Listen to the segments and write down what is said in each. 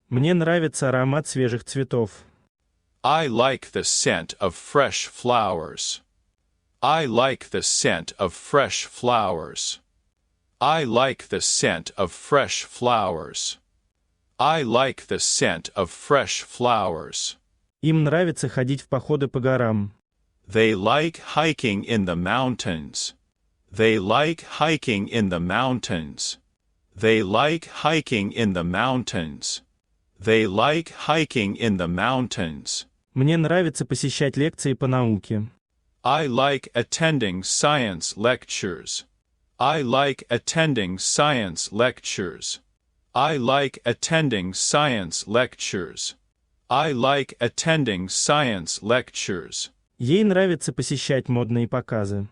Мне нравится аромат свежих цветов. I like the scent of fresh flowers. I like the scent of fresh flowers. I like the scent of fresh flowers. I like the scent of fresh flowers. Им нравится ходить в походы по горам. They like hiking in the mountains. They like hiking in the mountains. They like hiking in the mountains. They like hiking in the mountains. Мне нравится посещать лекции по науке. I like attending science lectures. I like attending science lectures. I like attending science lectures. I like attending science lectures. Ей нравится посещать модные показы.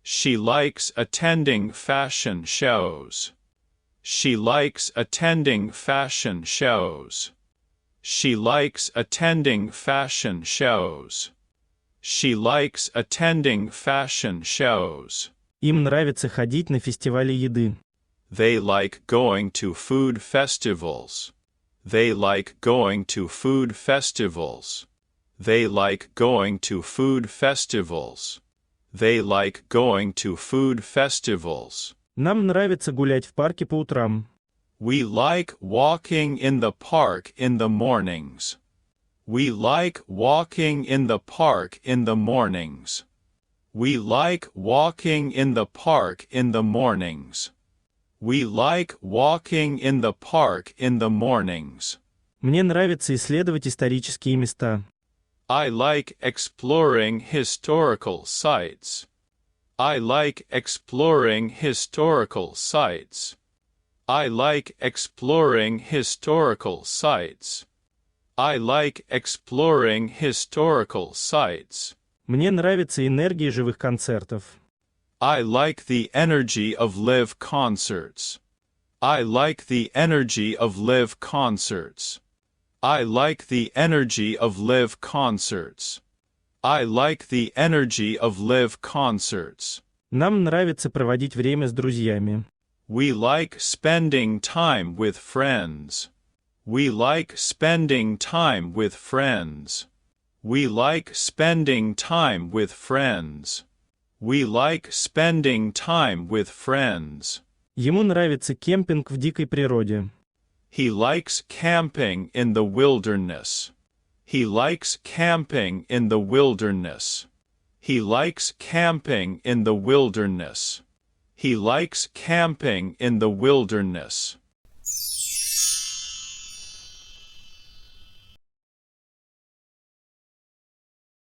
She likes attending fashion shows. She likes attending fashion shows. She likes attending fashion shows. She likes attending fashion shows. Им нравится ходить на фестивали еды. They like going to food festivals. They like going to food festivals. They like going to food festivals. They like going to food festivals. Нам нравится гулять в парке по утрам. We like walking in the park in the mornings. We like walking in the park in the mornings. We like walking in the park in the mornings. We like walking in the park in the mornings. Мне нравится исследовать исторические места. I like exploring historical sites. I like exploring historical sites. I like exploring historical sites. I like exploring historical sites. Мне нравится энергия живых концертов. I like the energy of live concerts. I like the energy of live concerts. I like the energy of live concerts. I like the energy of live concerts. Нам нравится проводить время с друзьями. We like spending time with friends. We like spending time with friends. We like spending time with friends. We like spending time with friends. Ему нравится кемпинг в дикой природе. He likes camping in the wilderness. He likes camping in the wilderness. He likes camping in the wilderness. He likes camping in the wilderness.